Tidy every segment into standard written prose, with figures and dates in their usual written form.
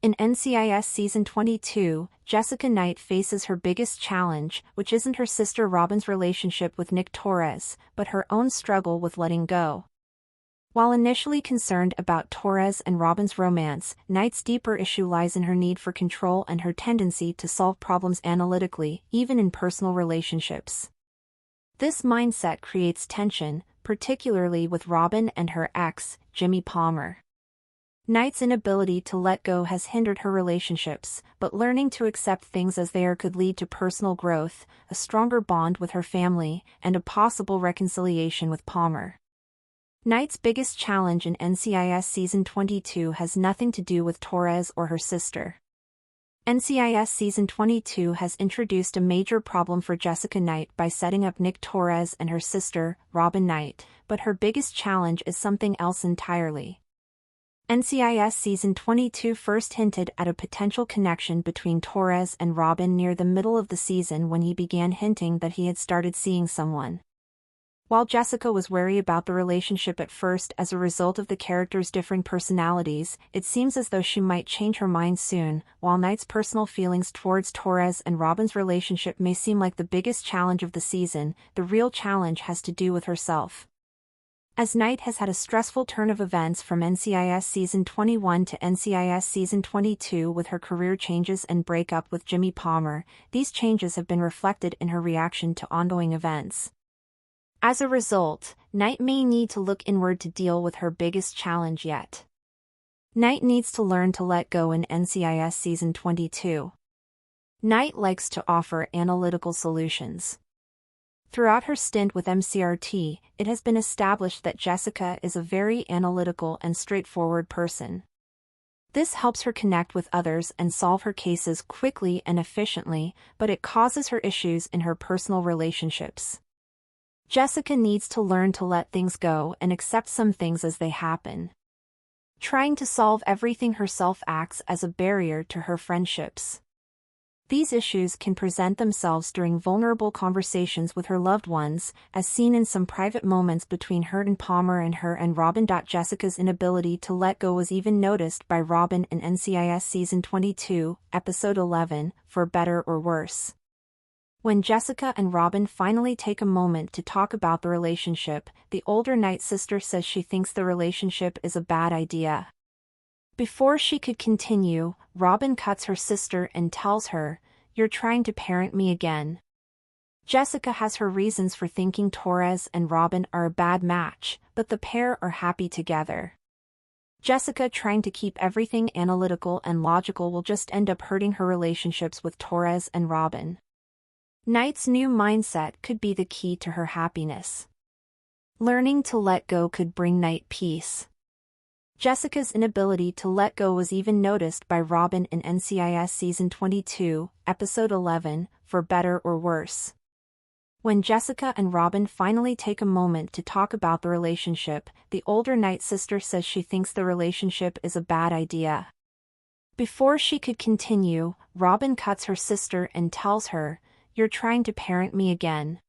In NCIS Season 22, Jessica Knight faces her biggest challenge, which isn't her sister Robin's relationship with Nick Torres, but her own struggle with letting go. While initially concerned about Torres and Robin's romance, Knight's deeper issue lies in her need for control and her tendency to solve problems analytically, even in personal relationships. This mindset creates tension, particularly with Robin and her ex, Jimmy Palmer. Knight's inability to let go has hindered her relationships, but learning to accept things as they are could lead to personal growth, a stronger bond with her family, and a possible reconciliation with Palmer. Knight's biggest challenge in NCIS Season 22 has nothing to do with Torres or her sister. NCIS Season 22 has introduced a major problem for Jessica Knight by setting up Nick Torres and her sister, Robin Knight, but her biggest challenge is something else entirely. NCIS Season 22 first hinted at a potential connection between Torres and Robin near the middle of the season when he began hinting that he had started seeing someone. While Jessica was wary about the relationship at first as a result of the characters' differing personalities, it seems as though she might change her mind soon. While Knight's personal feelings towards Torres and Robin's relationship may seem like the biggest challenge of the season, the real challenge has to do with herself. As Knight has had a stressful turn of events from NCIS Season 21 to NCIS Season 22 with her career changes and breakup with Jimmy Palmer, these changes have been reflected in her reaction to ongoing events. As a result, Knight may need to look inward to deal with her biggest challenge yet. Knight needs to learn to let go in NCIS Season 22. Knight likes to offer analytical solutions. Throughout her stint with MCRT, it has been established that Jessica is a very analytical and straightforward person. This helps her connect with others and solve her cases quickly and efficiently, but it causes her issues in her personal relationships. Jessica needs to learn to let things go and accept some things as they happen. Trying to solve everything herself acts as a barrier to her friendships. These issues can present themselves during vulnerable conversations with her loved ones, as seen in some private moments between her and Palmer and her and Robin. Jessica's inability to let go was even noticed by Robin in NCIS Season 22, Episode 11, For Better or Worse. When Jessica and Robin finally take a moment to talk about the relationship, the older Knight sister says she thinks the relationship is a bad idea. Before she could continue, Robin cuts her sister and tells her, "You're trying to parent me again." Jessica has her reasons for thinking Torres and Robin are a bad match, but the pair are happy together. Jessica trying to keep everything analytical and logical will just end up hurting her relationships with Torres and Robin. Knight's new mindset could be the key to her happiness. Learning to let go could bring Knight peace. Jessica's inability to let go was even noticed by Robin in NCIS Season 22, Episode 11, For Better or Worse. When Jessica and Robin finally take a moment to talk about the relationship, the older Knight sister says she thinks the relationship is a bad idea. Before she could continue, Robin cuts her sister and tells her, "You're trying to parent me again."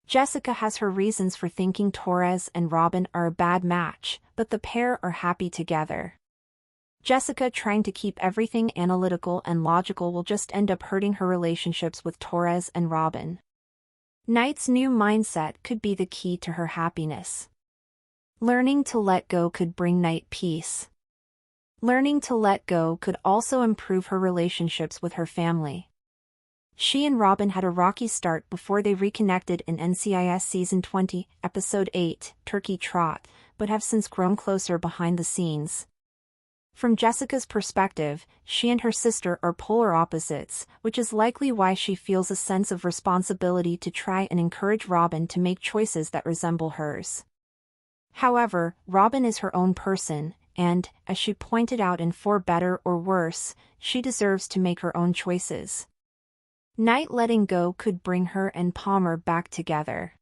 Jessica has her reasons for thinking Torres and Robin are a bad match, but the pair are happy together. Jessica trying to keep everything analytical and logical will just end up hurting her relationships with Torres and Robin. Knight's new mindset could be the key to her happiness. Learning to let go could bring Knight peace. Learning to let go could also improve her relationships with her family. She and Robin had a rocky start before they reconnected in NCIS Season 20, Episode 8, Turkey Trot, but have since grown closer behind the scenes. From Jessica's perspective, she and her sister are polar opposites, which is likely why she feels a sense of responsibility to try and encourage Robin to make choices that resemble hers. However, Robin is her own person, and, as she pointed out in For Better or Worse, she deserves to make her own choices. Knight letting go could bring her and Palmer back together.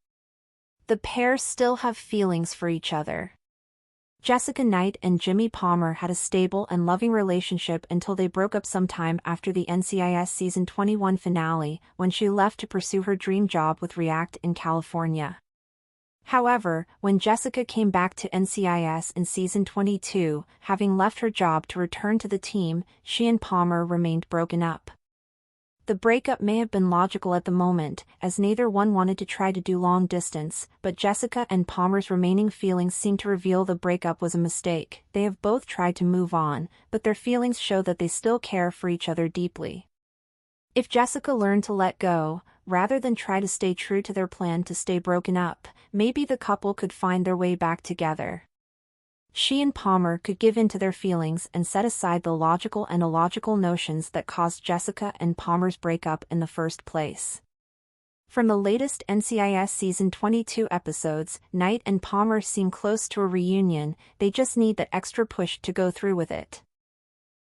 The pair still have feelings for each other. Jessica Knight and Jimmy Palmer had a stable and loving relationship until they broke up sometime after the NCIS Season 21 finale, when she left to pursue her dream job with React in California. However, when Jessica came back to NCIS in season 22, having left her job to return to the team, she and Palmer remained broken up. The breakup may have been logical at the moment, as neither one wanted to try to do long distance, but Jessica and Palmer's remaining feelings seem to reveal the breakup was a mistake. They have both tried to move on, but their feelings show that they still care for each other deeply. If Jessica learned to let go, rather than try to stay true to their plan to stay broken up, maybe the couple could find their way back together. She and Palmer could give in to their feelings and set aside the logical and illogical notions that caused Jessica and Palmer's breakup in the first place. From the latest NCIS Season 22 episodes, Knight and Palmer seem close to a reunion, they just need that extra push to go through with it.